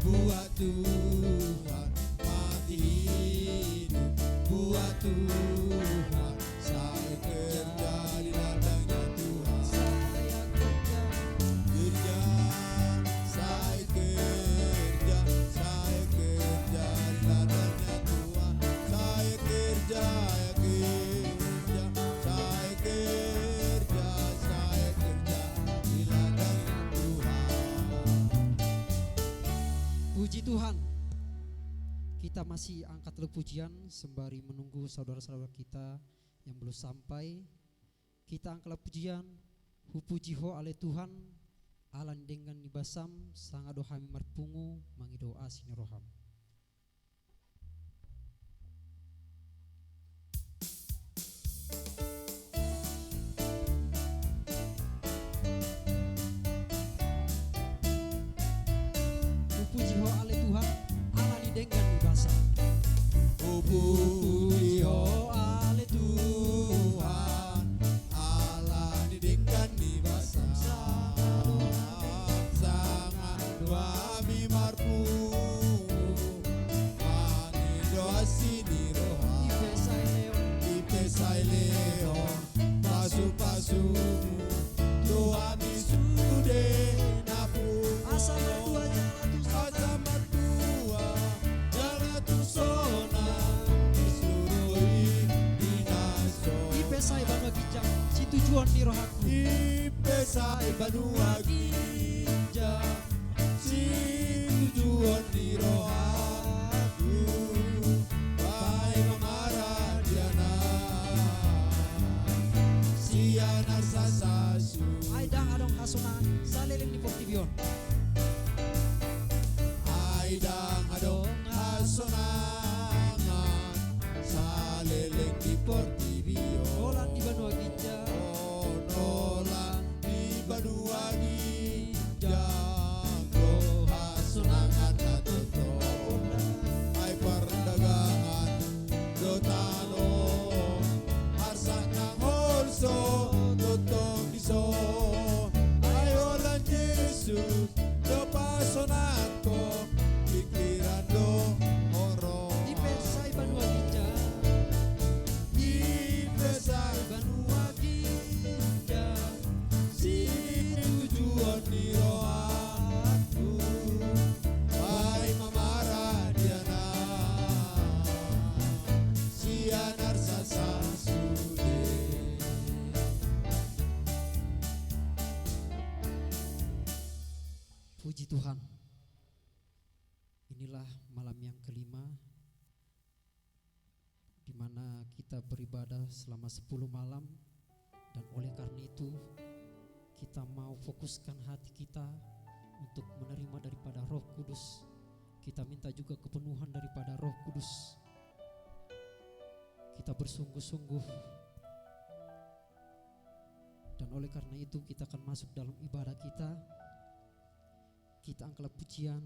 buat Tuhan, mati hidup buat Tuhan. Saya kerja di ladangnya Tuhan. Saya kerja, saya kerja di ladangnya Tuhan. Saya kerja di ladangnya Tuhan. Puji Tuhan. Kita masih angkat lagu pujian sembari menunggu saudara-saudara kita yang belum sampai. Kita angkat lagu pujian Hupuji ho ale Tuhan alan dengan nibasam sanga dohami marpungu mangi doa sini roham. Hupuji ho ale Tuhan alani dengan nibasam. Puji ho ale Tuhan, Allah di dengan di basam sangat doa mi marpu mangi doa sini roha ipesai leon pasu-pasumu doa mi sude napu Asa mertua jangan tu sona disurui dinaso Ipesai banua ginjang si tujuan di rohaku. ipesai banua ginjang si tujuan di rohaku pai mamara diana si anar sasasu Aidang adong kasunan saliling di Portibion. aidang adong hasonangan saleleng di Portibio Olan di Banua Ginjang. nolang di Banua Ginjang do hasonangan na toto ay perdagangan do tano harsak ng holso totong diso ay olan Jesus do pasonan ko pikiran do oro Ipesai Banua Ginjang. ipesai Banua Ginjang. si tujuan di rohaku ay mamara diana si anar sasasude. Puji Tuhan. Inilah malam yang kelima di mana kita beribadah selama 10 malam, dan oleh karena itu kita mau fokuskan hati kita untuk menerima daripada Roh Kudus. Kita minta juga kepenuhan daripada Roh Kudus. Kita bersungguh-sungguh, dan oleh karena itu kita akan masuk dalam ibadah kita. Kita angkat pujian,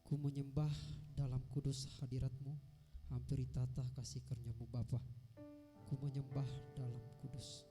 ku menyembah dalam kudus hadiratmu, hampiri tata kasih karuniamu Bapa. Ku menyembah dalam kudus.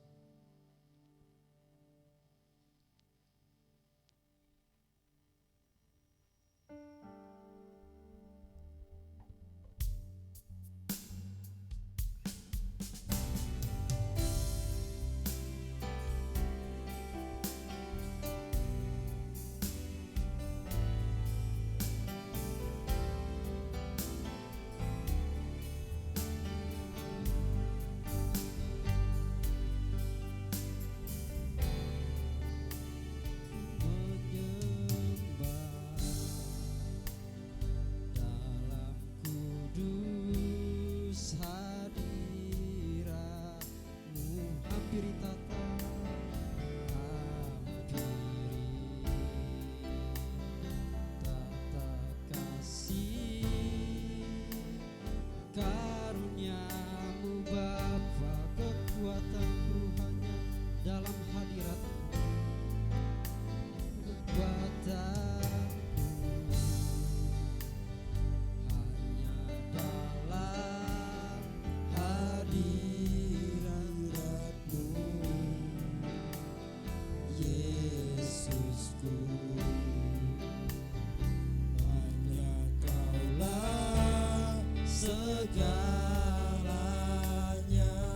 segalanya.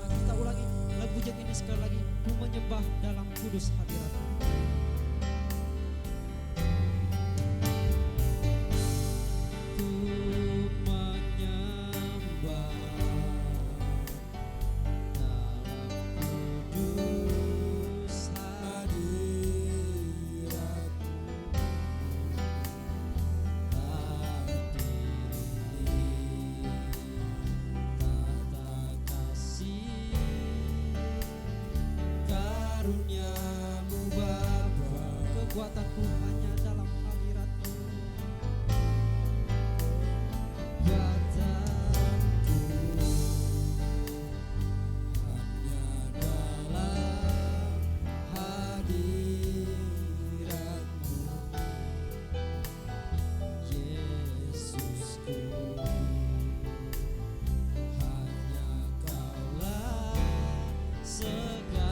Kita ulangi lagu pujian ini sekali lagi. Ku menyembah dalam kudus hadirat-Mu. Ku menyembah dalam kudus hadirat-Mu. Tata kasih karunia-Mu Bapa. Kekuatanku hanya dalam hadirat-Mu. Kekuatanku hanya dalam hadirat-Mu. Yesusku, hanya Kaulah segalanya.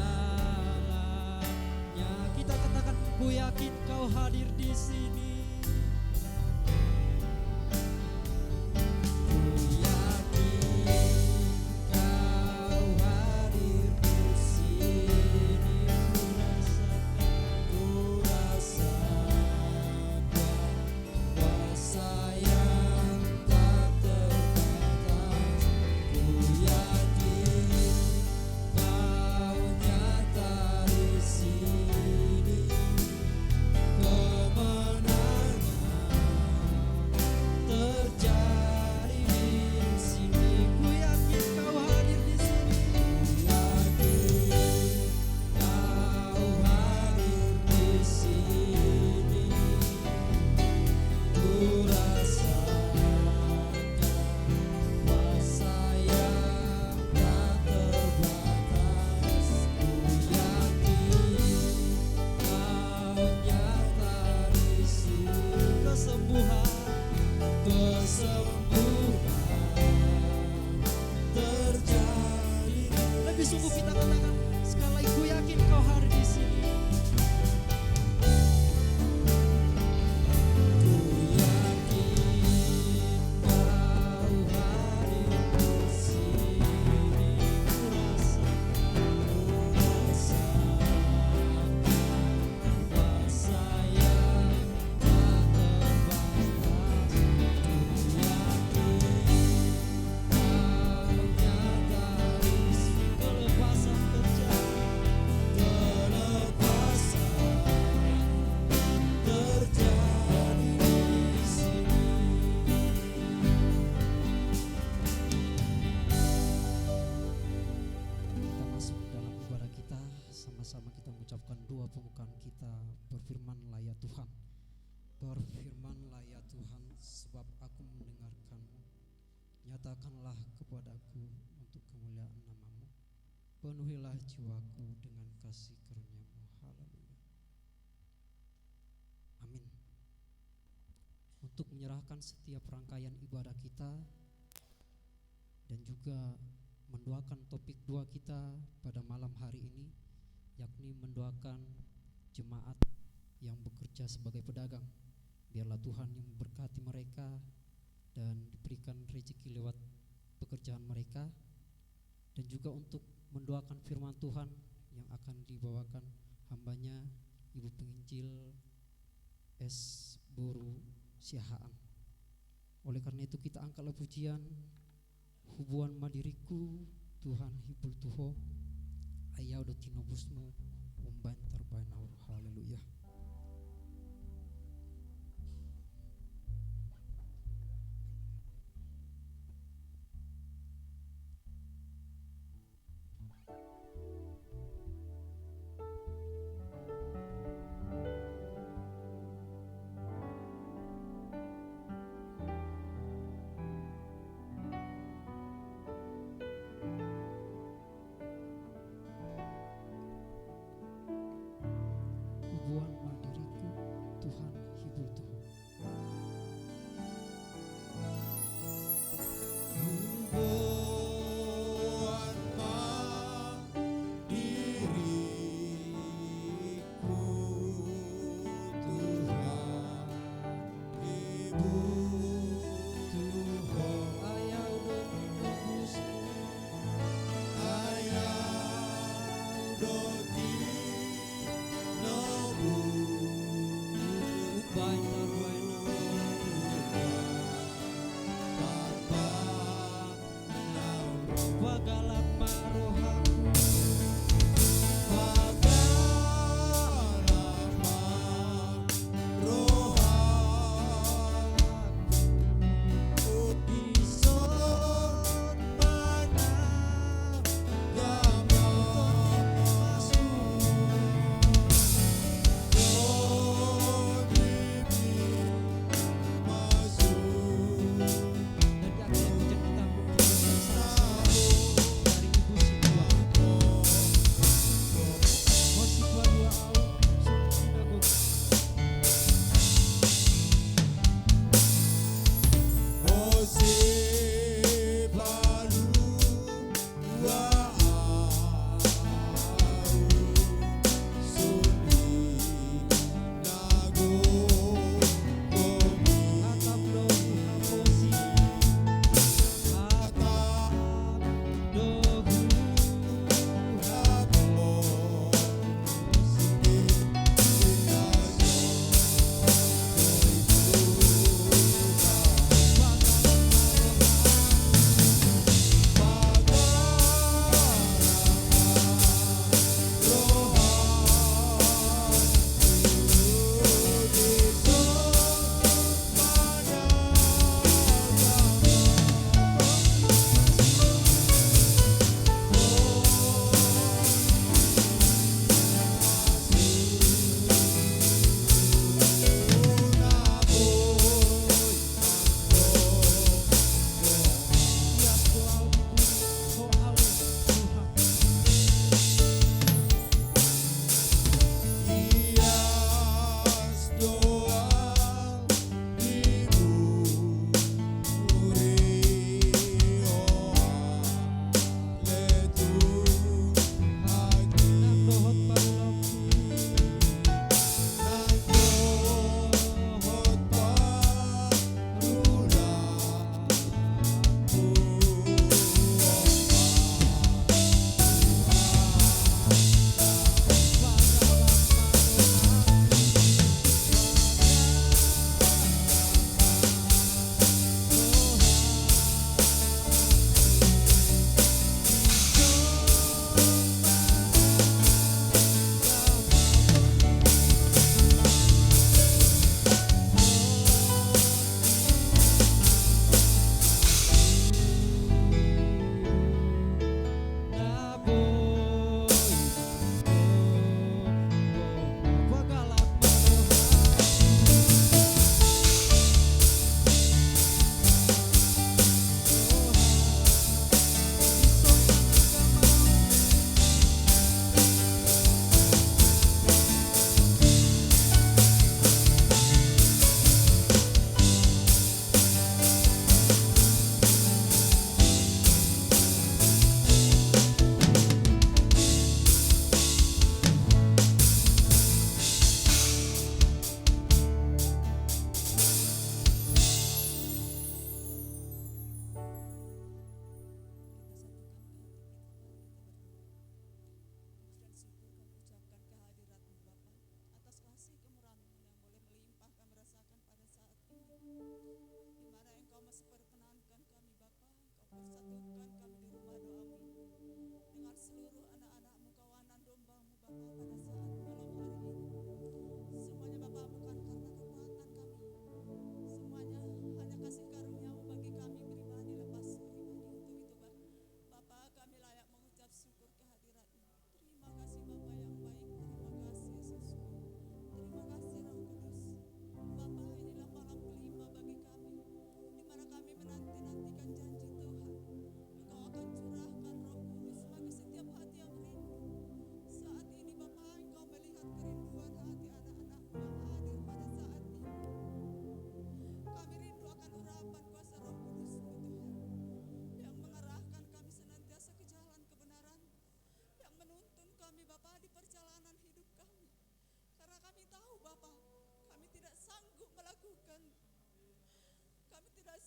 Kita katakan, ku yakin Kau hadir di sini. Ku yakin Kau hadir di sini. Ku rasakan kuasa yang tak terbatas. Ku yakin Kau nyata di sini. Kemenangan terjadi di sini. Ku yakin Kau hadir di sini. Ku yakin Kau hadir di sini. Ku rasakan kuasa yang tak terbatas. Ku yakin Kau nyata di sini. Kesembuhan Terjadi. lebih sungguh kita katakan sekali lagi, ku yakin Kau hadir di sini. Ku yakin Kau hadir di sini. Ku rasakan kuasa yang tak terbatas. Ku yakin Kau nyata di sini. Kelepasan terjadi. Kelepasan terjadi di sini. Kita masuk dalam ibadah kita, sama-sama kita mengucapkan doa pembukaan kita. Berfirmanlah ya Tuhan, berfirmanlah ya Tuhan, sebab aku mendengarkan-Mu. Nyatakanlah kepadaku untuk kemuliaan nama-Mu. Penuhilah jiwaku dengan kasih karunia-Mu. Haleluya. Amin. Untuk menyerahkan setiap rangkaian ibadah kita dan juga mendoakan topik doa kita pada malam hari ini, yakni mendoakan jemaat yang bekerja sebagai pedagang. Biarlah Tuhan yang memberkati mereka dan diberikan rezeki lewat pekerjaan mereka, dan juga untuk mendoakan firman Tuhan yang akan dibawakan hambanya Ibu Penginjil S. Boru Siahaan. Oleh karena itu kita angkatlah pujian, Hubuan madiriku Tuhan hibul Tuho ayau do tinobusmu umban terbainaur. Haleluya.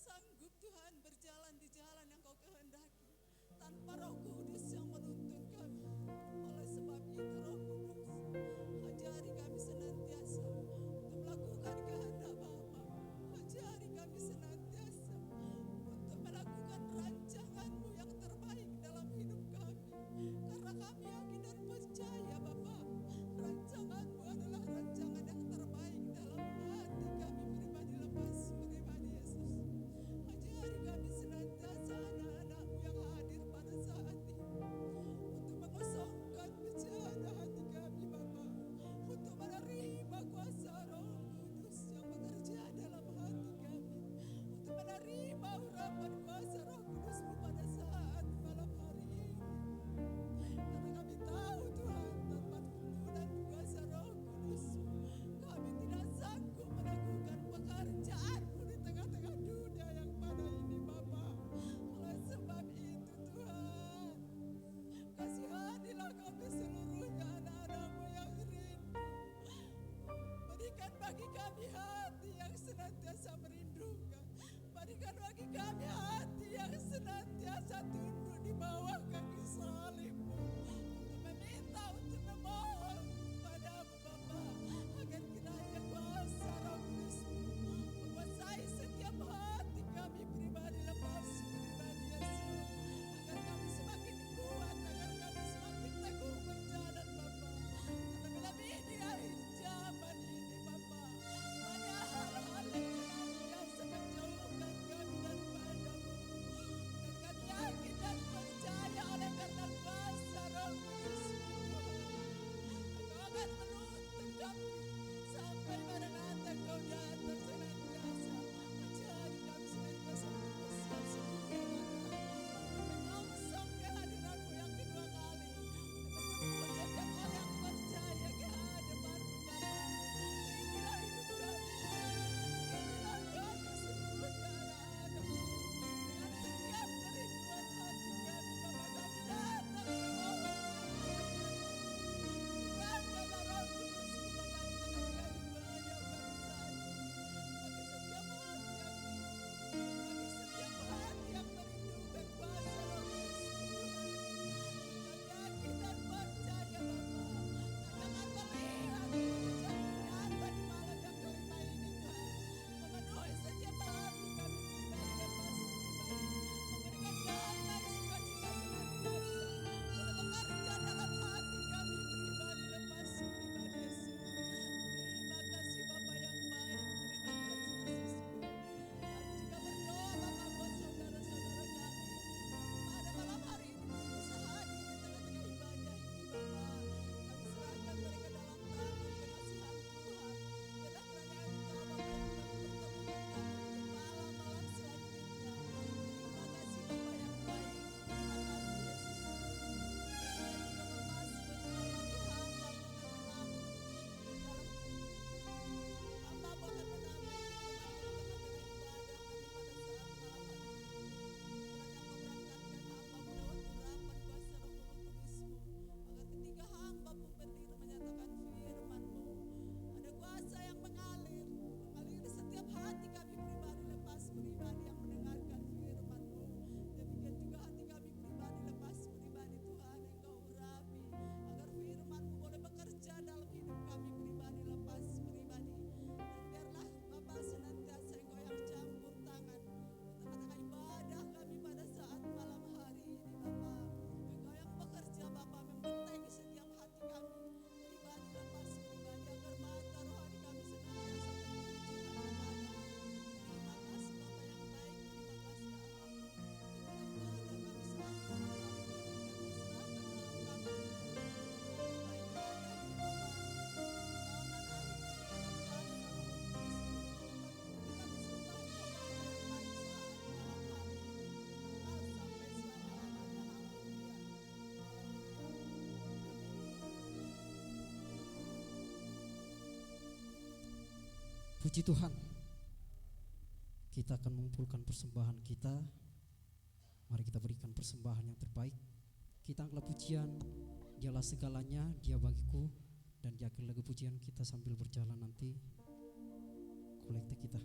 sanggup Tuhan berjalan di jalan yang Kau kehendaki tanpa Roh Kudus yang menuntun kami. Oleh sebab itu Roh Kudus, ajari kami senantiasa untuk melakukan kehendak Bapa. Ajari kami senantiasa untuk melakukan rancangan-Mu yang terbaik dalam hidup kami. Karena kami yakin dan percaya Bapa, rancangan-Mu adalah rancangan yang terbaik dalam hati kami pribadi lepas pribadi Yesus. Ajari kami senantiasa anak-anak-Mu yang hadir pada saat ini untuk mengosongkan bejana hati kami Bapa, untuk menerima kuasa Roh Kudus yang bekerja dalam hati kami, untuk menerima urapan kuasa Roh Kudus-Mu pada saat malam hari ini. Karena kami tahu Tuhan, tanpa tuntunan kuasa Roh Kudus-Mu kami tidak sanggup melakukan pekerjaan-Mu di tengah-tengah dunia yang pada ini Bapa. Oleh sebab itu Tuhan, kasihanilah kami seluruhnya anak-anak-Mu yang rindu. Berikan bagi kami hati yang senantiasa merindukan. Berikan bagi kami hati yang senantiasa tunduk di bawah kaki salib-Mu, untuk meminta, untuk memohon padamu Bapa, agar kiranya kuasa Roh Kudus-Mu menguasai setiap hati kami pribadi lepas pribadi Yesus, agar kami semakin kuat, agar kami semakin teguh berjalan Bapa. Terlebih-lebih di akhir zaman ini Bapa, ada hal-hal yang senantiasa menjauhkan kami daripada-Mu. Dan kami yakin dan percaya oleh karena kuasa Roh Kudus-Mu Tuhan, Engkau akan menuntun kami sampai pada nanti Engkau datang senantiasa. Ajari kami senantiasa untuk bersiap sedia Bapa, untuk menyongsong kehadiran-Mu yang kedua kali, untuk menjemput setiap orang yang percaya ke hadapan-Mu Bapa. Inilah hidup kami, inilah kami seluruhnya anak-anak-Mu. Dengan setiap kerinduan hati kami Bapa, kami datang memohon pertolongan-Mu. Curahkanlah Roh Kudus-Mu Bapa di tengah-tengah ibadah kami saat ini. Bagi setiap hati yang rindu, bagi setiap hati yang merindukan kuasa Roh Kudus-Mu Tuhan. Kami yakin dan percaya Bapa, Kami akan melihat pekerjaan-Mu nyata di malam yang kelima ini Tuhan, memenuhi setiap hati kami pribadi lepas pribadi, memberikan damai sukacita senantiasa, boleh bekerja dalam hati kami pribadi lepas pribadi Yesus. Terima kasih Bapa yang baik, terima kasih Yesusku. Kami juga berdoa Bapa buat saudara-saudara kami yang pada malam hari ini belum bisa hadir di tengah-tengah ibadah ini Bapa. Kami serahkan mereka dalam tangan pengasihan Tuhan. Biarlah kiranya Engkau Bapa yang mempertemukan kami untuk malam-malam selanjutnya. Terima kasih Bapa yang baik, terima kasih Yesus. Saya juga Bapa sebentar lagi hamba-Mu akan menabur di dalam hamba-Mu akan menabur di tengah-tengah ibadah kami pada saat malam hari ini. Kiranya Engkau berangkatkan hamba-Mu lewat urapan kuasa Roh Kudus-Mu, agar ketika hamba-Mu berdiri menyatakan firman-Mu, ada kuasa yang mengalir setiap hati kami pribadi lepas pribadi yang mendengarkan firman-Mu. Demikian juga hati kami pribadi lepas pribadi Tuhan, Engkau urapi agar firman-Mu boleh bekerja dalam hidup kami pribadi lepas pribadi. Dan biarlah Bapa senantiasa Engkau yang campur tangan di tengah-tengah ibadah kami pada saat malam hari ini Bapa. Engkau yang bekerja Bapa, membentengi setiap hati kami pribadi lepas pribadi, agar mata rohani kami senantiasa tertuju hanya padamu. Terima kasih Bapa yang baik, terima kasih Allah. Inilah ibadah kami serahkan malam hari ini, kami serahkan dalam tangan-Mu. Inilah ibadah ini Bapa, Engkau akan akhiri dengan kuasa Roh Kudus-Mu. Kami sembah Engkau Bapa yang baik saat malam hari ini, kekal sampai selama-lamanya. Haleluya, haleluya. Puji Tuhan. Kita akan mengumpulkan persembahan kita. Mari kita berikan persembahan yang terbaik. Kita angkat pujian, Dialah segalanya, Dia bagiku, dan diakhiri lagu pujian kita sambil berjalan nanti kolekte kita.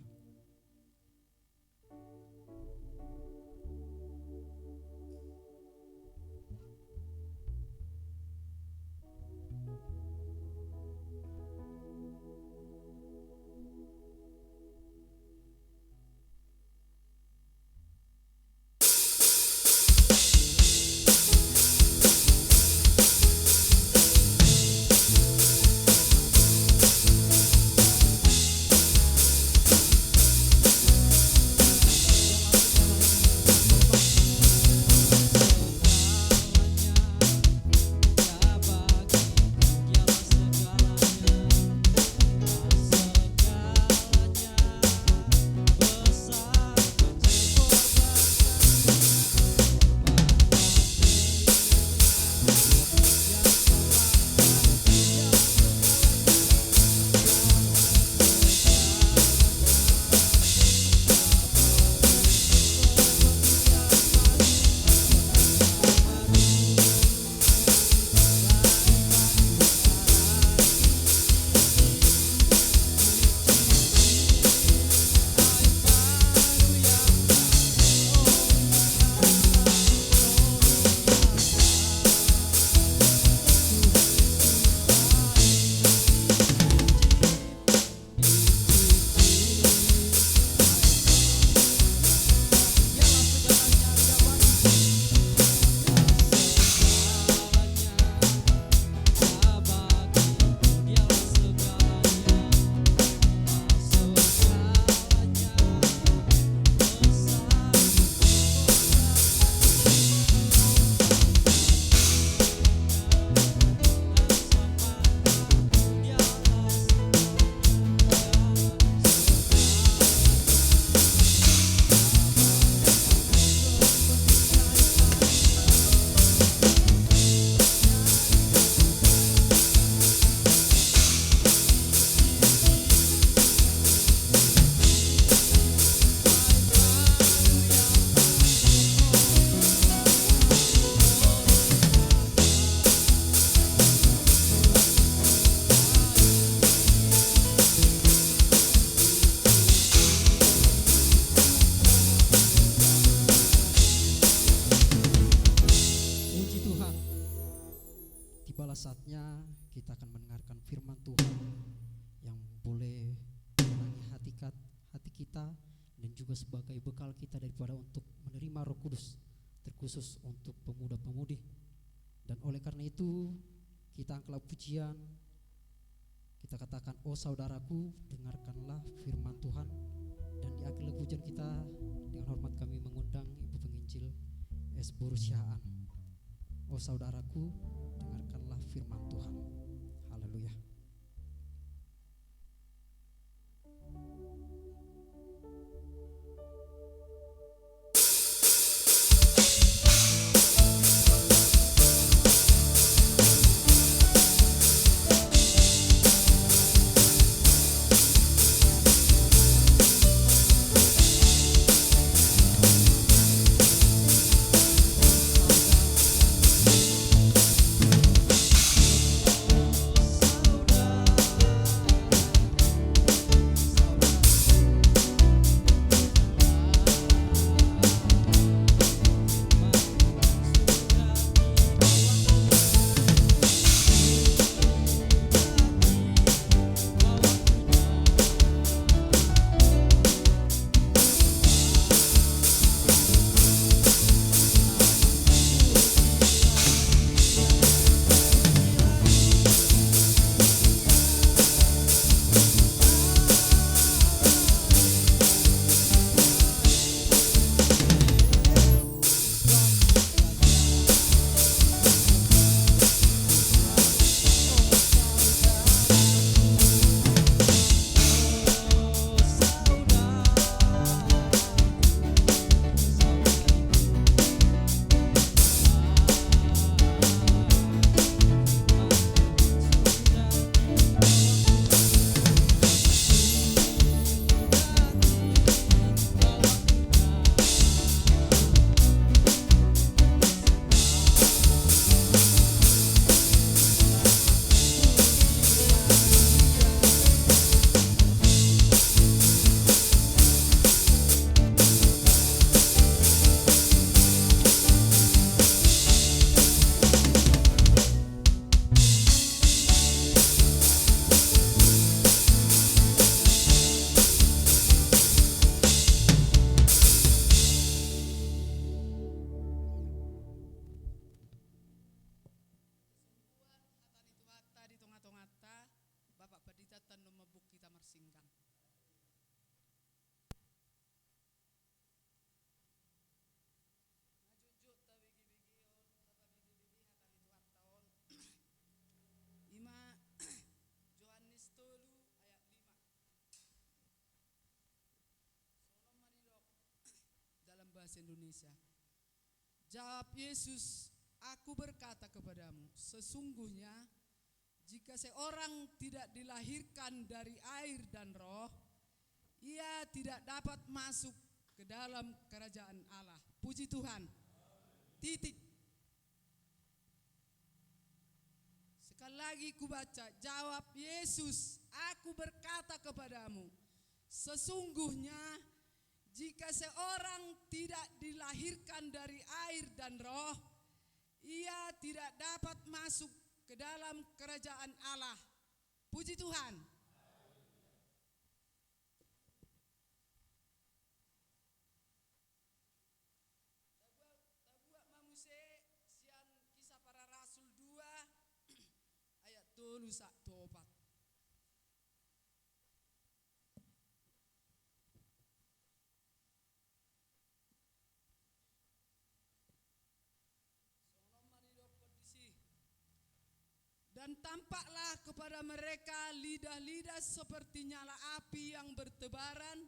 sebagai bekal kita daripada untuk menerima Roh Kudus, terkhusus untuk pemuda-pemudi. Dan oleh karena itu kita angkatlah pujian, kita katakan, oh saudaraku, dengarkanlah firman Tuhan. Dan di akhir pujian kita dengan hormat kami mengundang Ibu Penginjil S. Borusiaan. Oh saudaraku, dengarkanlah firman Tuhan. Haleluya. Di tengah-tengah Bapak Pendeta tan mebuk kita mersinggang. Ngajujuk ta bigi-bigi Ima Yohanes 3 ayat 5. Sono manilok dalam bahasa Indonesia. Jawab Yesus, aku berkata kepadamu, sesungguhnya jika seorang tidak dilahirkan dari air dan roh, ia tidak dapat masuk ke dalam kerajaan Allah. Puji Tuhan. Titik. Sekali lagi ku baca, jawab Yesus, aku berkata kepadamu, sesungguhnya jika seorang tidak dilahirkan dari air dan roh, ia tidak dapat masuk ke dalam kerajaan Allah. Puji Tuhan. Tabuak mamuse sian Kisah Para Rasul 2 ayat 3 sak 4. Dan tampaklah kepada mereka lidah-lidah seperti nyala api yang bertebaran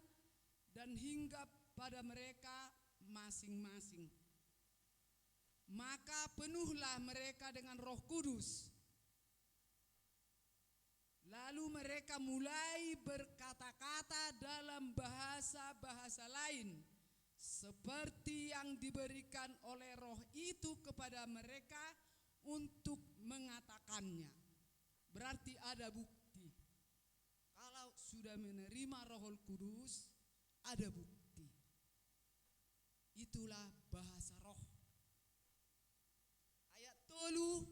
dan hinggap pada mereka masing-masing. Maka penuhlah mereka dengan Roh Kudus. Lalu mereka mulai berkata-kata dalam bahasa-bahasa lain, seperti yang diberikan oleh Roh itu kepada mereka untuk mengatakannya. Berarti ada bukti. Kalau sudah menerima Roh Kudus, ada bukti. Itulah bahasa roh. Ayat 3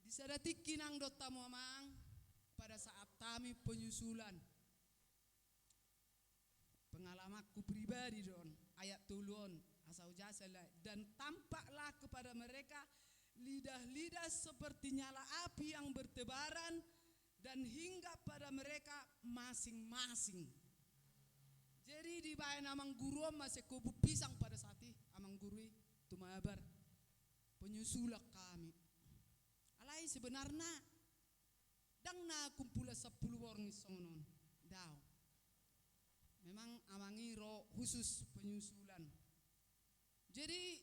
disadatik kinang dota mamang pada saat kami penyusulan pengalamanku pribadi don ayat tulun asau jasala dan tampaklah kepada mereka lidah-lidah seperti nyala api yang bertebaran dan hinggap pada mereka masing-masing. Jadi di bayan amang guru masih kubu pisang pada saat itu amang guru itu mabar penyusulak kami. Alai sebenarnya dang na kumpula 10 orang songon daw. Memang amangi ro khusus penyusulan. Jadi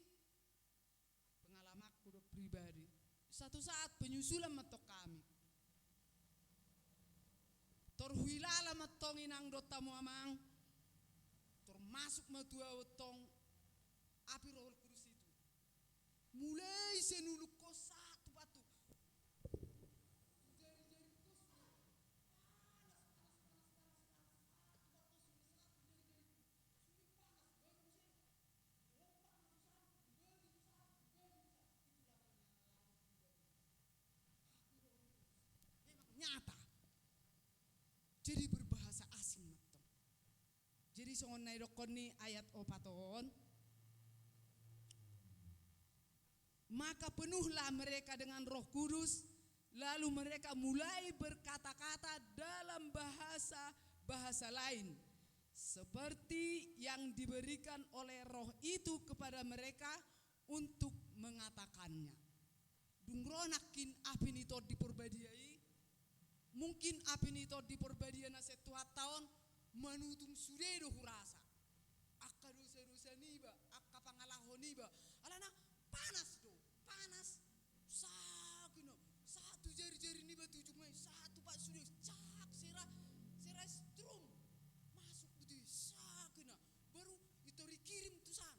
pengalamanku pribadi satu saat penyusulan matok kami. Torhuilala matong inang dota mo amang termasuk matua otong api roh kudus itu mulai senuluk ko satu batu nyata jadi berbahasa asing matong. Jadi songon naidokon ni ayat opaton. Maka penuhlah mereka dengan Roh Kudus, lalu mereka mulai berkata-kata dalam bahasa lain seperti yang diberikan oleh Roh itu kepada mereka untuk mengatakannya. Dungronakin apin itu diperbadiai, mungkin apin itu diperbadiai na setuhat tahun manutung sudedo hurasa akka dosa-dosa niba akka pangalaho niba alana panas do panas sakino satu jari-jari niba tujuh mai satu pak sudah cak sera strum masuk betul sakina baru itu dikirim tusan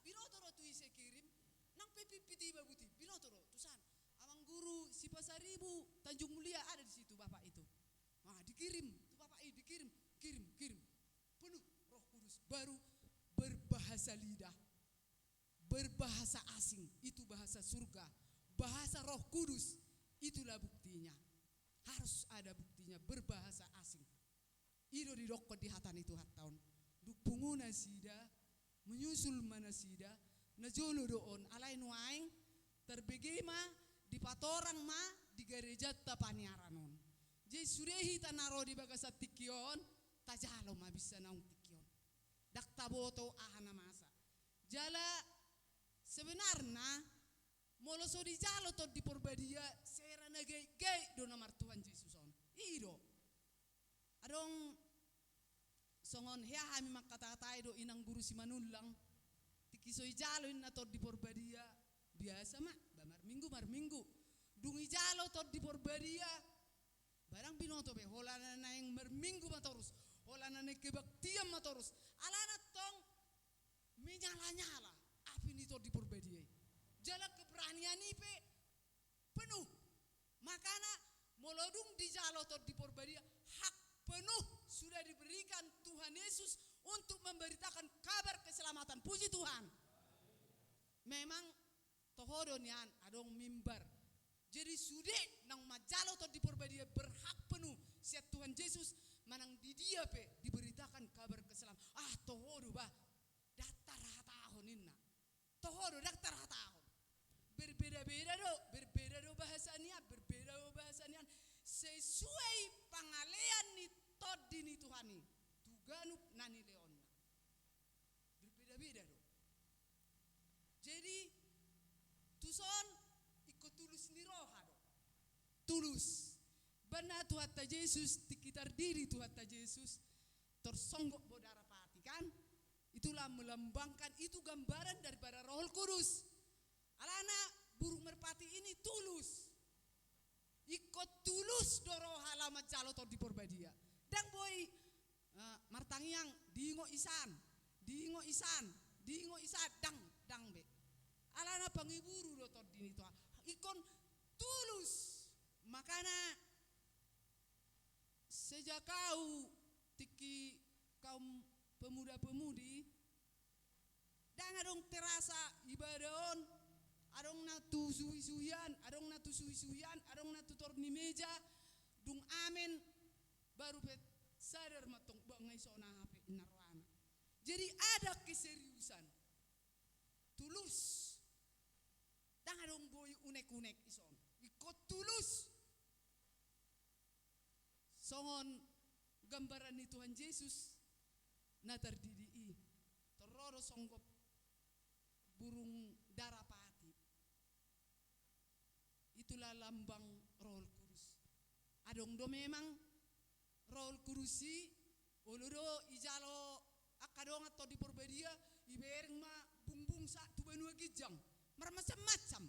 binoto tu ise kirim nang pipi tiba buti binoto tusan amang guru si Pasaribu Tanjung Mulia ada di situ bapak itu. Nah, dikirim tuh bapak ini kirim penuh Roh Kudus baru berbahasa lidah berbahasa asing itu bahasa surga bahasa Roh Kudus itulah buktinya harus ada buktinya berbahasa asing ido didokot di hatan itu tahun dupunguna sida menyusul mana sida najolo doon alai nuaing terbegema di patorang ma di gereja tapaniaranon. Jadi surehi tanaro di bagasa tikion, tajalo ma bisa naung tikion. Dak taboto ahana masa. Jala sebenarnya moloso di jalo to di porbadia sera nagay do namar Tuhan Yesus on. Ido. Adong songon hea hami makatatai do inang guru si manulang. Tikiso ijalo na to di porbadia biasa mak mar minggu. Dungi jalo to di porbadia barang binoto be holana na yang merminggu matorus holana na kebaktian matorus alana tong menyala-nyala api nito di perbediai jala keberanian ipe penuh makana molodung di jalo to di perbedia hak penuh sudah diberikan Tuhan Yesus untuk memberitakan kabar keselamatan puji Tuhan. Memang tohodonian adong mimbar jadi sudah nang majalo to di perbadia berhak penuh siat Tuhan Yesus manang di dia pe diberitakan kabar keselamatan. Tohodo bah datar hatahon inna. Tohodo datar hatahon. Berbeda-beda do bahasanya, sesuai pangalean ni tod dini Tuhani. Tuganuk nani leonna. Berbeda-beda do. Jadi tuson ikut tulus ni roha do. Tulus. Benar Tuhan ta Yesus dikitar diri Tuhan ta Yesus tersonggok bodara pati kan? Itulah melambangkan itu gambaran daripada Roh Kudus. Alana burung merpati ini tulus. Ikut tulus doro halamat jalo to di porbadia. Dang boy martangiang dingo isan dang be. Alana pangiburu do to dini to. Ikon tulus. Makana sejak kau tiki kaum pemuda-pemudi dan adong terasa ibadon adong natu suhi-suhian adong natu tor ni meja dung amen baru sadar matong bangai sona hape narwana. Jadi ada keseriusan, tulus. Tangan dong boy unek-unek ison, ikut tulus. Songon gambaran ni Tuhan Yesus na terdiri teroro songgop burung darapati. Itulah lambang Roh Kudus. Adong do memang Roh Kudusi uludo ijalo akadong atau di Purbedia ibereng ma bungbung sa tubanua gijang macam-macam.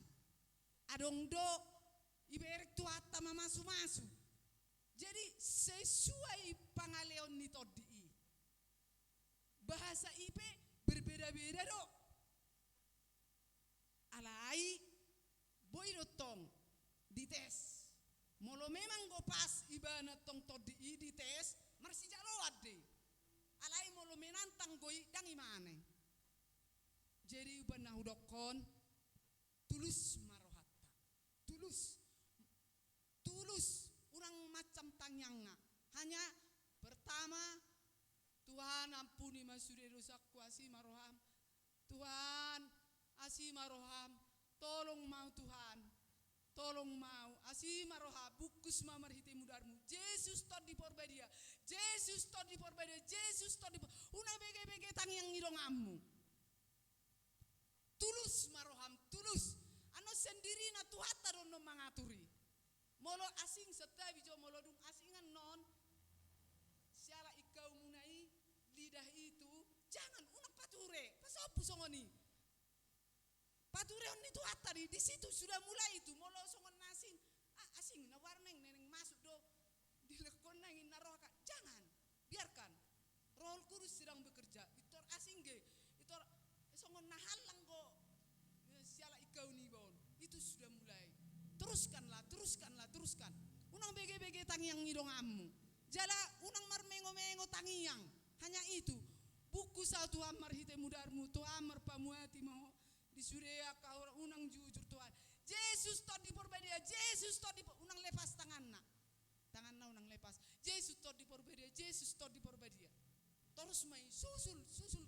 Adong do iberek tuata mamasu-masu. Jadi sesuai pangaleon ni todi. Bahasa IP berbeda-beda do. Alai boy dotong dites. Molo memang go pas ibana tong todi dites marsi jalo ade. Alai molo menantang goi dang imane. Jadi ubana hudokon tulus marohatta. Tulus orang macam tanyanga. Hanya pertama Tuhan ampuni masuri dosaku asih maroham. Tuhan asih maroham. Tolong mau Tuhan. Tolong mau asih maroha bukus mamarhiti mudarmu. Yesus tod di porbedia. Yesus tod di porbedia. Yesus tod di una bege-bege tang yang ngidongamu. Tulus maroham, tulus. Ano sendiri na tuhata dono mangaturi. Molo asing setai bijo molo dung asingan non. Siala ikau munai lidah itu jangan unang pature. Pasopu songoni. Pature on itu atari di situ sudah mulai itu molo songon asing. Asing na warneng neneng masuk do dilekon nangin naroka. Jangan, biarkan. Roh Kudus sedang bekerja. Itor asing ge, itor songon nahalang go siala ikau ni bon. Itu sudah mulai. Teruskan. Unang bege-bege tangiang ngidongamu. Jala unang marmengo-mengo tangiang. Hanya itu. Buku satu amar hite mudarmu. Tu amar pamuati mau disurea kau unang jujur Tuhan. Yesus tod di porbedia. Yesus tod di unang lepas tanganna. Tanganna unang lepas. Yesus tod di porbedia. Yesus tod di porbedia. Terus mai susul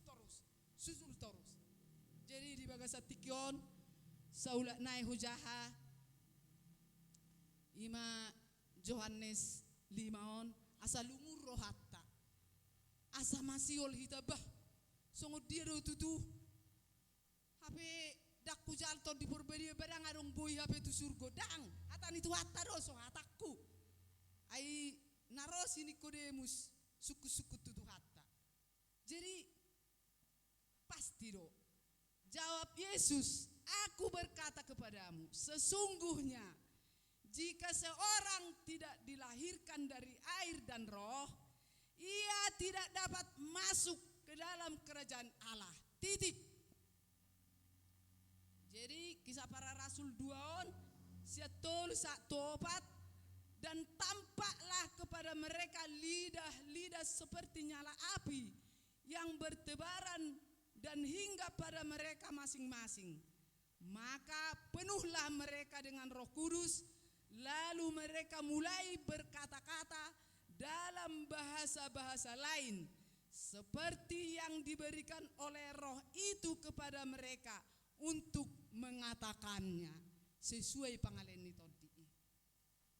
terus. Jadi di bagasa tikion saulat naik hujaha ima Yohanes 5 asa lumur rohatta asa masiol hitabah songo dia do tutu hape dak kujal to di porbedia badang arong boy hape tu surgo dang hatan itu hatta do so hatakku ai naros Nikodemus suku-suku tutu hatta. Jadi pasti do jawab Yesus, aku berkata kepadamu, sesungguhnya jika seorang tidak dilahirkan dari air dan roh, ia tidak dapat masuk ke dalam kerajaan Allah. Titik. Jadi kisah para rasul 2 siatul sak topat dan tampaklah kepada mereka lidah-lidah seperti nyala api yang bertebaran dan hingga pada mereka masing-masing. Maka penuhlah mereka dengan Roh Kudus, lalu mereka mulai berkata-kata dalam bahasa-bahasa lain seperti yang diberikan oleh Roh itu kepada mereka untuk mengatakannya sesuai pangalen itu.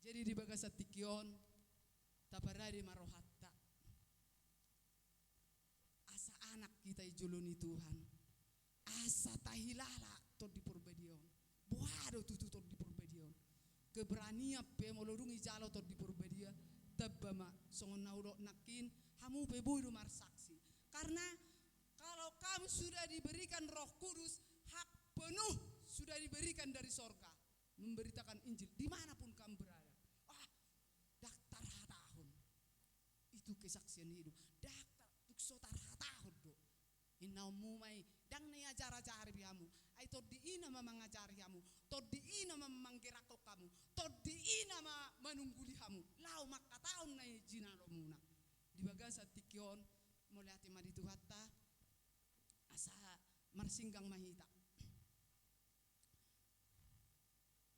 Jadi di bagasa tikion taparade marohatta asa anak kita ijuluni Tuhan asa tahilala to di purbedion boado tutu to di purbedion keberanian pe molorungi jalo to di purbedia tabama songon naudo nakin hamu pe boydo marsaksi karena kalau kamu sudah diberikan Roh Kudus hak penuh sudah diberikan dari sorga memberitakan Injil dimanapun kamu berada. Daktar hatahun itu kesaksian hidup daktar tukso tarhatahun do inau mumai dang ne ajar-ajar biamu ai to di ina mangajari hamu to di ina manggerakok kamu to di ina manungguli hamu lau makataon na jinalo muna di bagasa tikyon moliati maditu hatta asa marsinggang mahita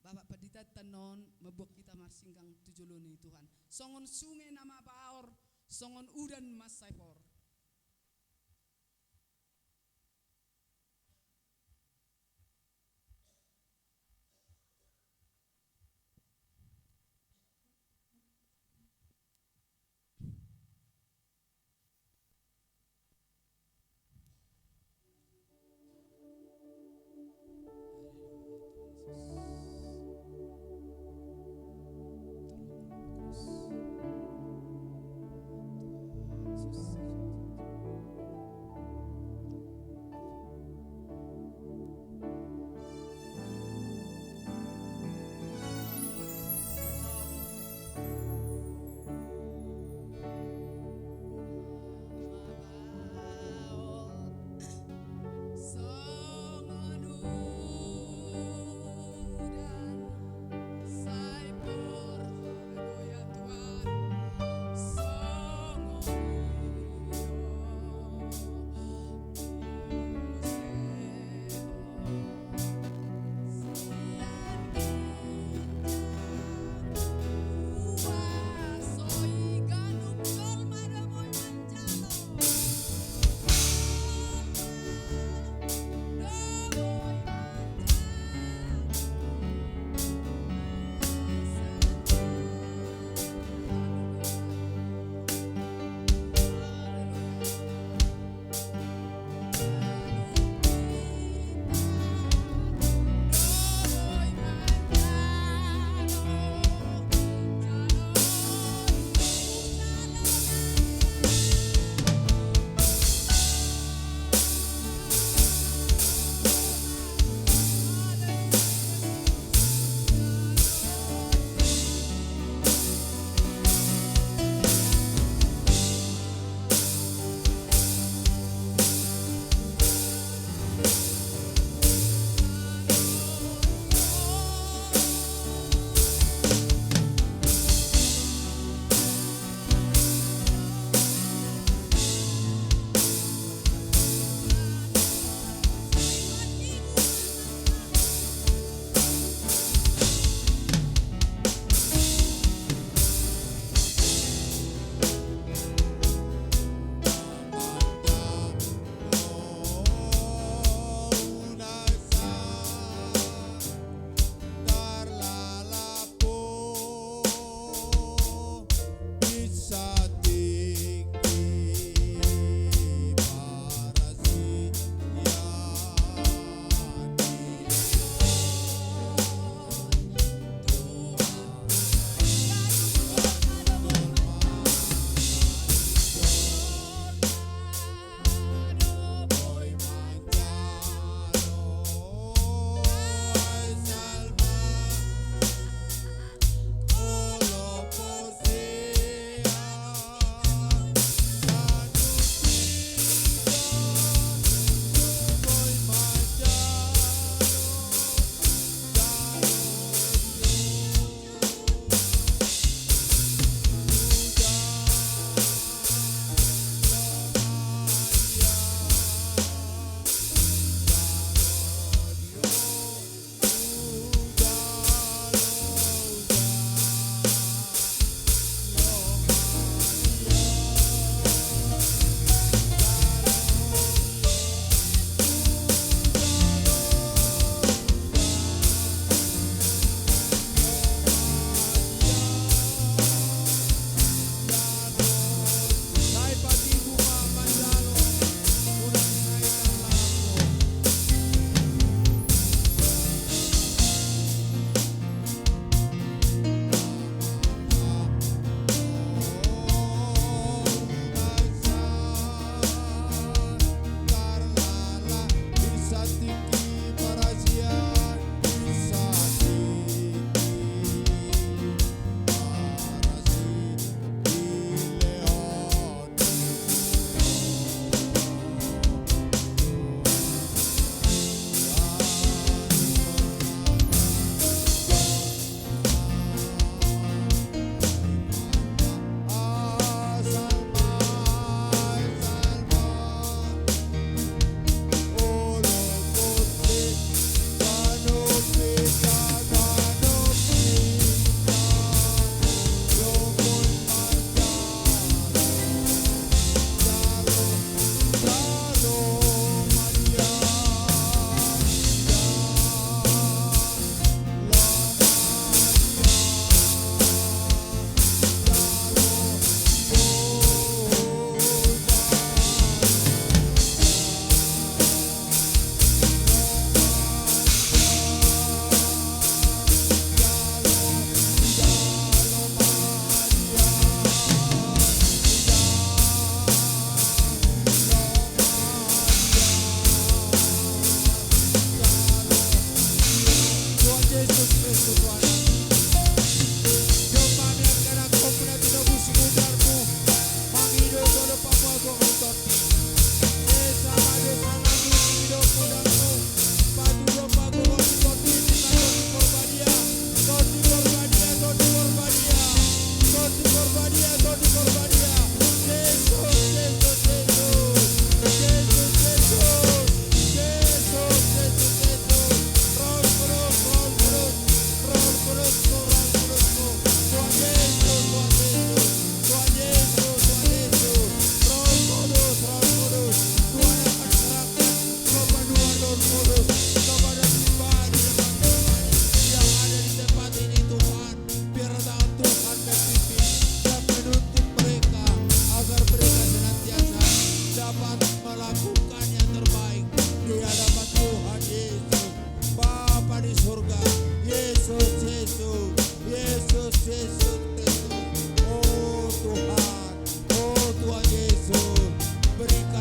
Bapak Padita tanon mabok kita marsinggang tujuluni Tuhan. Songon sungai nama baor songon udan mas saipor. Yesus.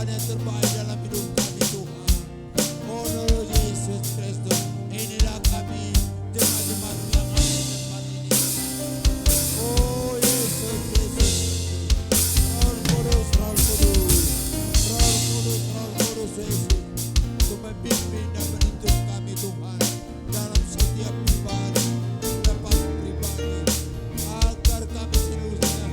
Tuhan yang terbaik dalam hidup kami Tuhan. Oh Tuhan Yesus Kristus, inilah kami jemaat-jemaat yang ada di tempat ini. Oh Yesus Kristus, Roh Kudus, Roh Kudus, Roh Kudus, Roh Kudus Yesus, untuk membimbing dan menuntun kami Tuhan dalam setiap pribadi, tempat pribadi, agar kami seluruhnya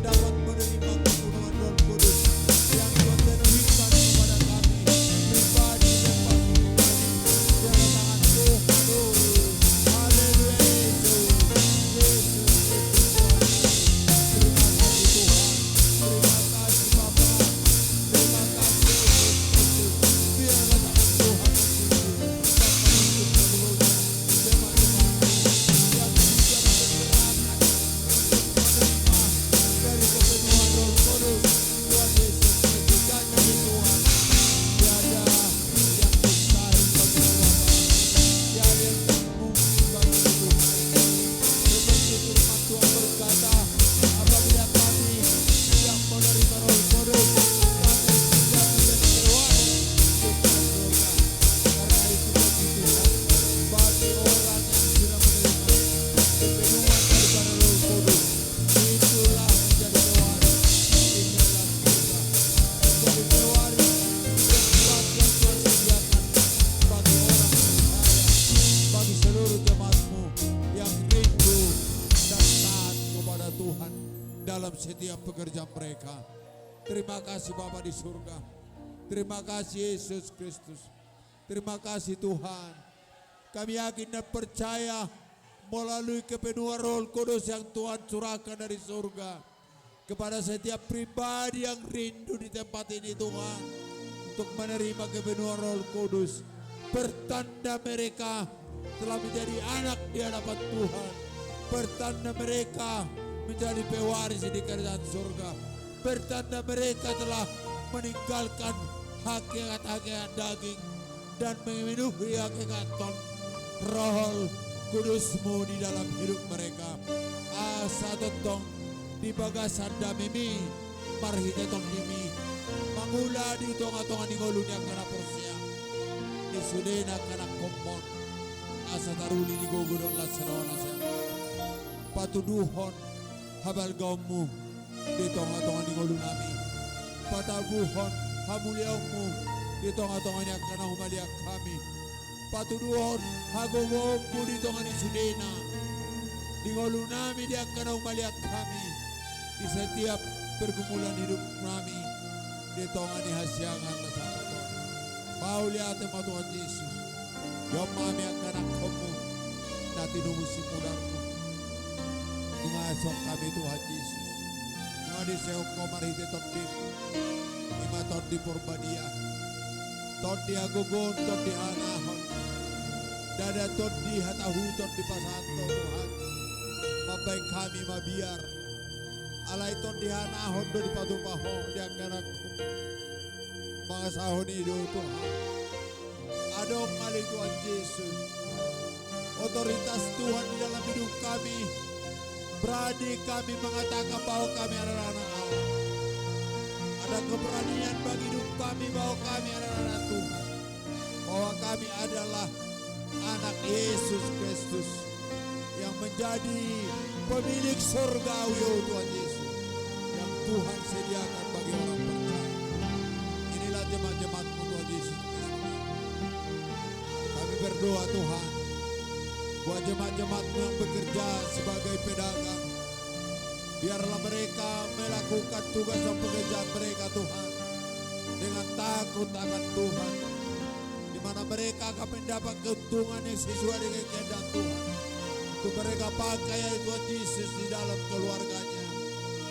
dapat menerima kepenuhan Roh Kudus yang Tuhan berikan kepada kami pribadi dan bagi pribadi dalam tangan Tuhan. Haleluya Yesus, Yesus, Yesus Tuhan. Terima kasih Tuhan, terima kasih Bapa, terima kasih Yesus Kristus. Biarlah tangan Tuhan membimbing dan menuntun seluruhnya jemaat-jemaat yang juga bergerak menerima dari kepenuhan Roh Kudus Tuhan Yesus Kristus. Janji Tuhan, tiada yang mustahil bagi Bapa, tiada yang tak mungkin bagi Tuhan. Seperti firman Tuhan berkata, apabila kami tidak menerima Roh Kudus, kami tidak bisa terwari ke surga. Karena itu bagi Tuhan, bagi orang yang sudah menerima kepenuhan daripada Roh Kudus, itulah menjadi pewaris di dalam surga, menjadi pewaris tempat yang Tuhan sediakan bagi orang percaya, bagi seluruh jemaat-Mu yang rindu dan taat kepada Tuhan dalam setiap pekerjaan mereka. Terima kasih Bapa di surga, terima kasih Yesus Kristus, terima kasih Tuhan. Kami yakin dan percaya melalui kepenuhan Roh Kudus yang Tuhan curahkan dari surga kepada setiap pribadi yang rindu di tempat ini Tuhan, untuk menerima kepenuhan Roh Kudus, pertanda mereka telah menjadi anak di hadapan Tuhan, pertanda mereka menjadi pewaris di kerajaan surga, pertanda mereka telah meninggalkan hakikat-hakikat daging dan memenuhi hakikat Roh Kudus-Mu di dalam hidup mereka. Asa tentong di bagasan damimi marhite tongdimi mangula di tonga-tonga ni ngolunya kana porsia ni sudena kana kompon asa taruli ni gugurong lasarona sa patuduhon habal gaummu di tonga-tonga ni ngolu nami patabuhon hamuliaummu di tonga-tonga niya kana humaliak kami patuduhon hagogommu di tonga ni sudena di ngolu nami di kana humaliak kami di setiap pergumulan hidup kami di tonga ni hasyangan na sa Tuhan. Pauli ating mga Tuhan Yesus, yung mami ang kanak ko mo na tinumusimulan mo. Tungasok kami Tuhan Yesus. Nga di seyo ko marite tondi, ima tondi porbadia, tondi agugon, tondi anahon, dada tondi hatahuton di pasanto Tuhan. Mabay kami mabiar, alay tondi anahon do di patupaho, di ang kanak ko. Mga sahon itu Tuhan, adong kali Tuhan Yesus, otoritas Tuhan di dalam hidup kami, berani kami mengatakan bahwa kami adalah anak Allah. Ada keberanian bagi hidup kami bahwa kami adalah anak Tuhan, bahwa kami adalah anak Yesus Kristus yang menjadi pemilik surgawi Tuhan Yesus yang Tuhan sediakan bagi orang percaya. Inilah jemaat-jemaat-Mu Tuhan Yesus Kristus. Kami berdoa Tuhan, buat jemaat-jemaat-Mu yang bekerja sebagai pedagang, biarlah mereka melakukan tugas dan pekerjaan mereka Tuhan dengan takut akan Tuhan, di mana mereka akan mendapat keuntungan yang sesuai dengan kehendak Tuhan. Untuk mereka pakai Tuhan Yesus di dalam keluarganya,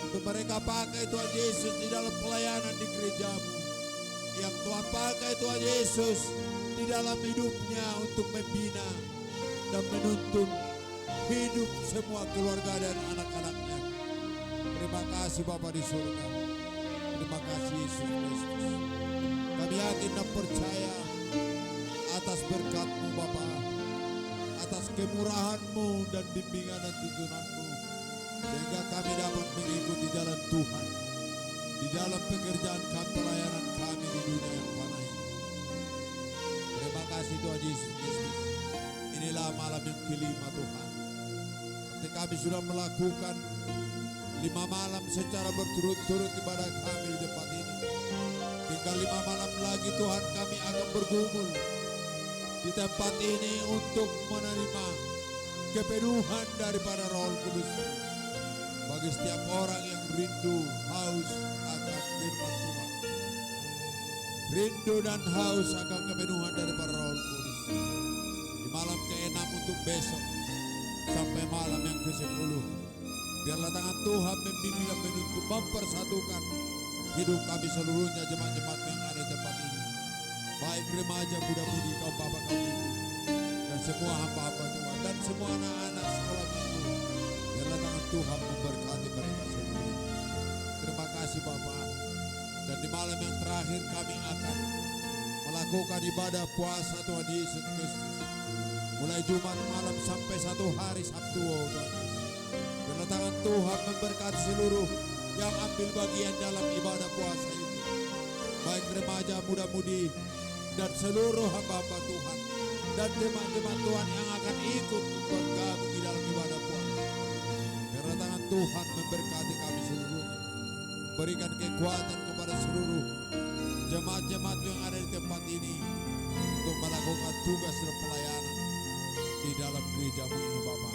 untuk mereka pakai Tuhan Yesus di dalam pelayanan di gereja-Mu, yang Tuhan pakai Tuhan Yesus di dalam hidupnya untuk membina dan menuntun hidup semua keluarga dan anak-anaknya. Terima kasih Bapa di surga, terima kasih Yesus Kristus. Kami yakin dan percaya atas berkat-Mu Bapa, atas kemurahan-Mu dan bimbingan dan tuntunan-Mu, sehingga kami dapat mengikuti jalan Tuhan di dalam pekerjaan kami, pelayanan kami malam yang kelima Tuhan. Nanti kami sudah melakukan 5 malam secara berturut-turut ibadah kami di tempat ini. Tinggal 5 malam lagi Tuhan, kami akan bergumul di tempat ini untuk menerima kepenuhan daripada Roh Kudus. Bagi setiap orang yang rindu, haus akan firman Tuhan, rindu dan haus akan kepenuhan daripada Roh Kudus. Di malam ke-6 untuk besok sampai malam yang ke-10, biarlah tangan Tuhan membimbing dan menuntun, mempersatukan hidup kami seluruhnya, jemaat-jemaat yang ada di tempat ini, baik remaja, muda-mudi, kaum bapak, kaum ibu, dan semua hamba-hamba Tuhan, dan semua anak-anak sekolah minggu. Biarlah tangan Tuhan memberkati mereka semua. Terima kasih Bapa. Dan di malam yang terakhir kami akan melakukan ibadah puasa Tuhan Yesus Kristus, mulai Jumat malam sampai 1 hari Sabtu, Tuhan Yesus. Biarlah tangan Tuhan memberkati seluruh yang ambil bagian dalam ibadah puasa itu, baik remaja, muda-mudi, dan seluruh hamba-hamba Tuhan, dan jemaat-jemaat Tuhan yang akan ikut bergabung di dalam ibadah puasa. Biarlah tangan Tuhan memberkati kami seluruhnya, berikan kekuatan kepada seluruh jemaat-jemaat yang ada di tempat ini untuk melakukan tugas dan pelayanan di dalam gereja-Mu ini Bapa.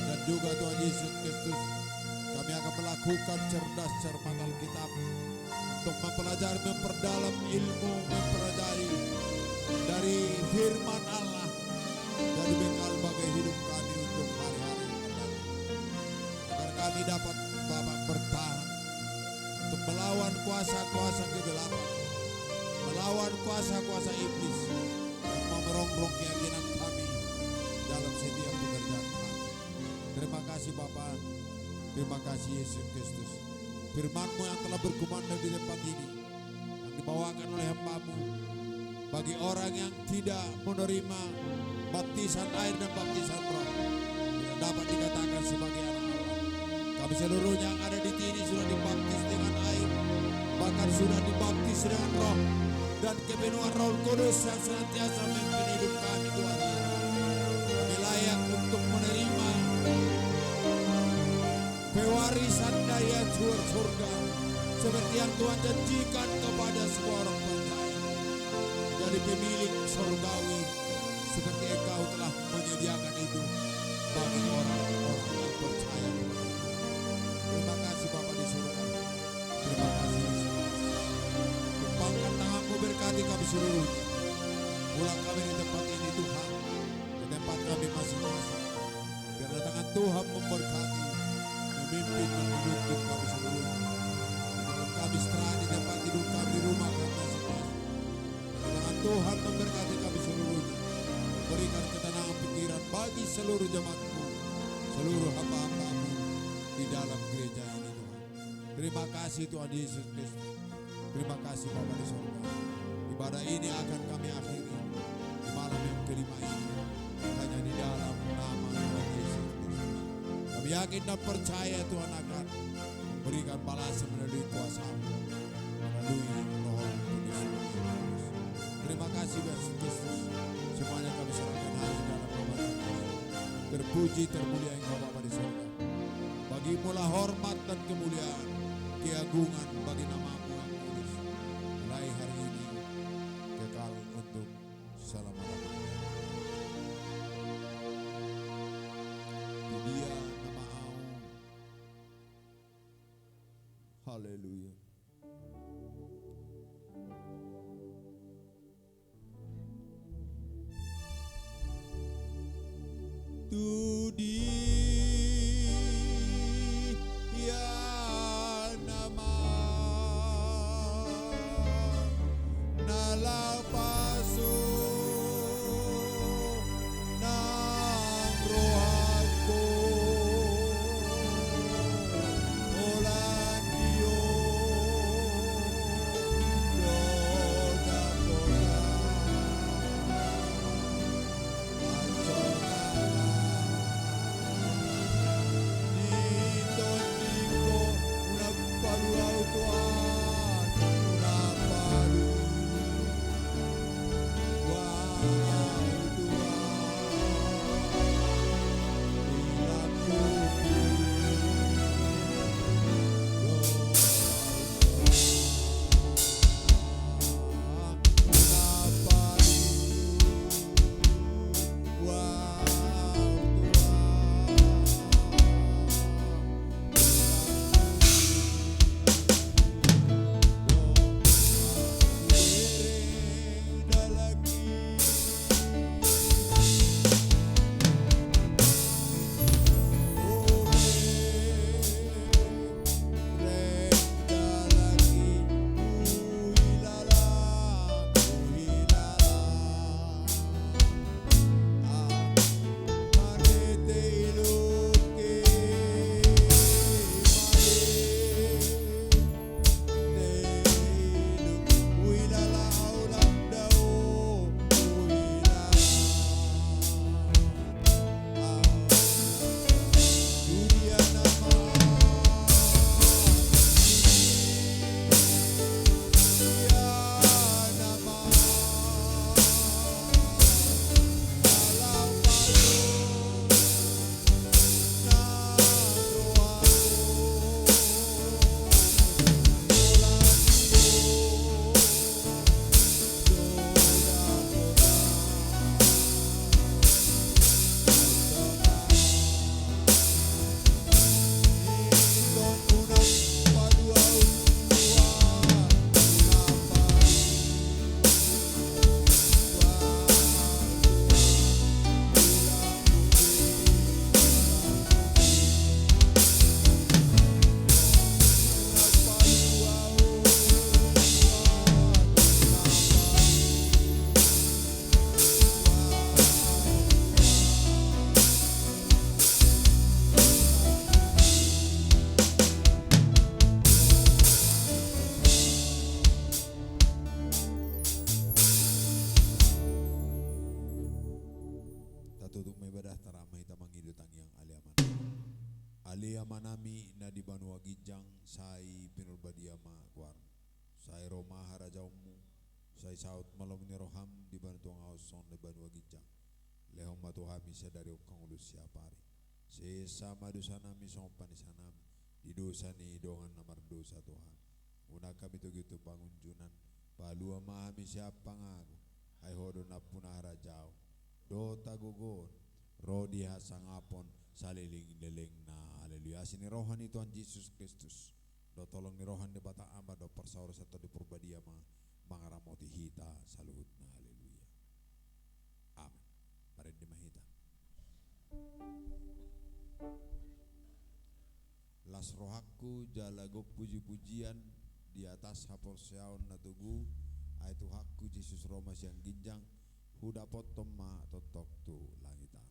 Dan juga Tuhan Yesus Kristus, kami akan melakukan cerdas cermat Alkitab untuk mempelajari, memperdalam ilmu, mempelajari dari firman Allah, dari bekal bagi hidup kami untuk hari-hari yang akan datang. Agar kami dapat Bapak bertahan untuk melawan kuasa-kuasa kegelapan, melawan kuasa-kuasa iblis yang memerongrong keyakinan kami dalam setiap pekerjaan kami. Terima kasih Bapa, terima kasih Yesus Kristus. Firman-Mu yang telah berkumandang di tempat ini, yang dibawakan oleh hamba-Mu, bagi orang yang tidak menerima baptisan air dan baptisan roh, tidak dapat dikatakan sebagai anak Allah. Kami seluruhnya yang ada di sini sudah dibaptis dengan air, bahkan sudah dibaptis dengan roh, dan kepenuhan Roh Kudus yang senantiasa memimpin hidup kami Tuhan. Kami layak untuk menerima pewarisan daya surga seperti yang Tuhan janjikan kepada semua orang percaya, jadi pemilik surgawi seperti Engkau telah menyediakan itu bagi orang-orang yang percaya kepada Engkau. Terima kasih Bapa di surga, terima kasih Yesus. Tumpangkan tangan-Mu, berkati kami seluruhnya. Pulang kami di tempat ini Tuhan, di tempat kami masing-masing. Biarlah tangan Tuhan memberkati, memimpin dan menuntun kami seluruhnya. Dalam kami setelah di tempat tidur kami, di rumah kami masing-masing. Tangan Tuhan memberkati kami seluruhnya. Berikan ketenangan pikiran bagi seluruh jemaat-Mu, seluruh hamba-hamba-Mu di dalam gereja ini Tuhan. Terima kasih Tuhan Yesus Kristus. Terima kasih Bapa di surga. Ibadah ini akan kami akhiri di malam yang kelima ini, hanya di dalam nama Tuhan Yesus Kristus. Kami yakin dan percaya Tuhan akan memberikan balasan melalui kuasa-Mu, melalui Roh Kudus. Terima kasih Yesus Kristus. Semuanya kami serahkan hanya dalam nama Tuhan. Terpuji, termulia Engkau Bapa di surga. Bagimu-lah hormat dan kemuliaan, keagungan bagi nama-Mu yang kudus, mulai hari ini kekal untuk selama-lamanya. Itu dia nama Allah. Haleluya. Tu dia nama nalapaso nang rohaku olan Dios Alia manami na di banua gijang sai pinurbadia ma kuar. Sai Roma harajaumu, sai saut malam ni roham di bantuang auson di banua gijang. Lehong matuhami sadari ukang ulus siapari. Sesama dosa nami sompan di sanami. Di dosa ni dongan namar dosa Tuhan. Una kami tu gitu pangunjunan. Palua mahami siapa ngaku. Hai hodo na punah harajau. Dota gugon. Rodi hasangapon saliling leleng na. Haleluya. Sini rohani Tuhan Yesus Kristus. Do tolong ni rohan di bata amba do persaur satu di purbadia ma mangaramoti hita saluhut na. Haleluya. Amin. Mari di mahita. Las rohaku jalagok puji-pujian di atas hapor seaon na tugu aitu hakku Yesus Roma siang ginjang huda potom ma totok tu langitan.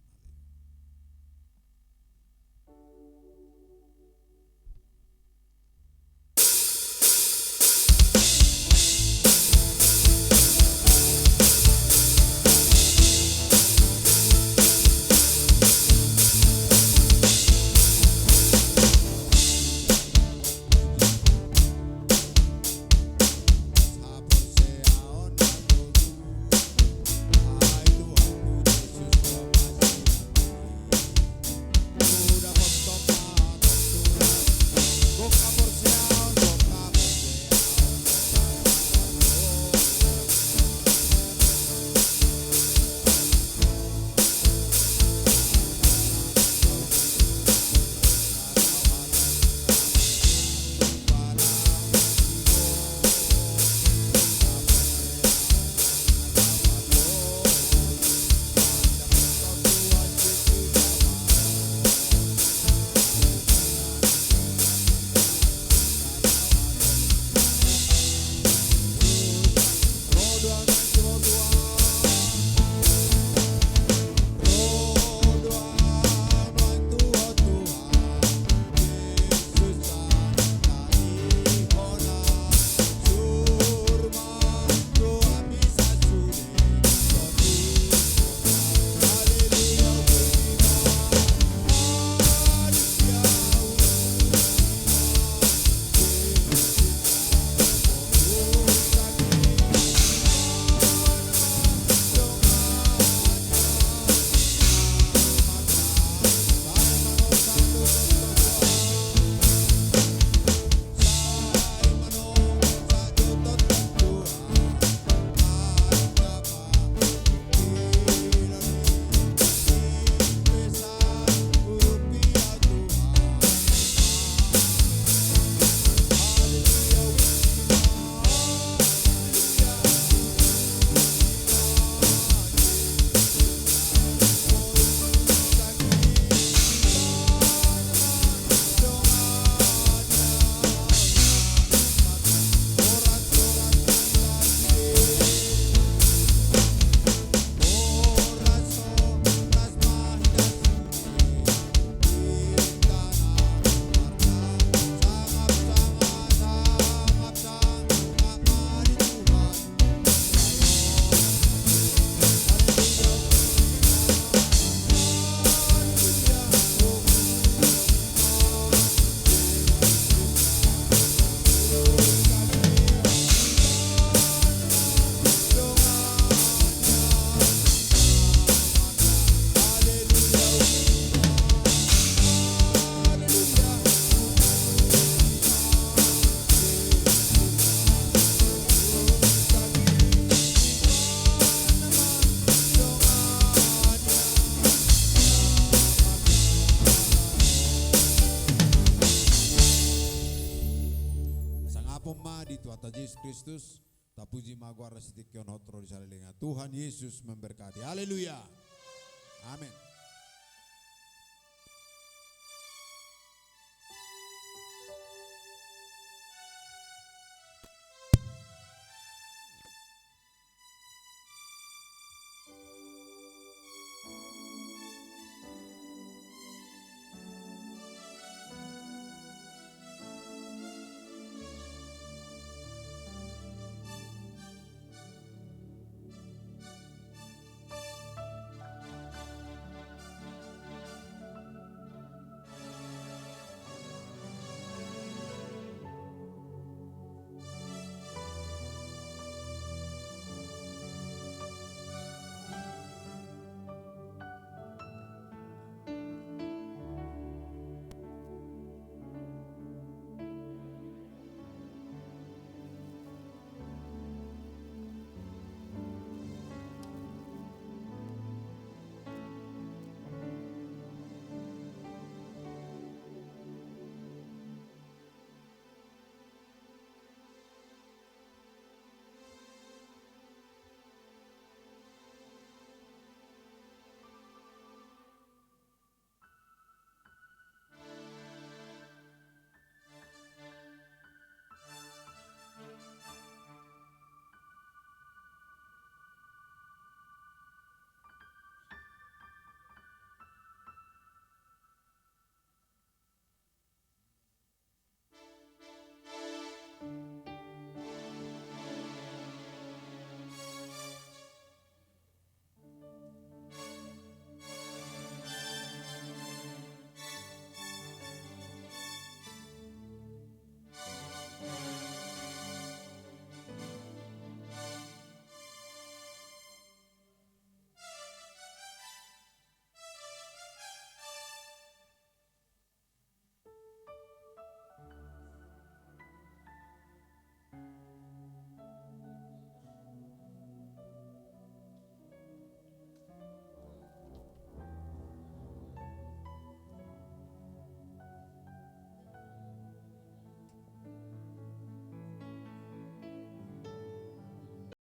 Yesus Kristus, tapuji magwara sitikyon hotro di salilinga. Tuhan Yesus memberkati. Haleluya. Amin.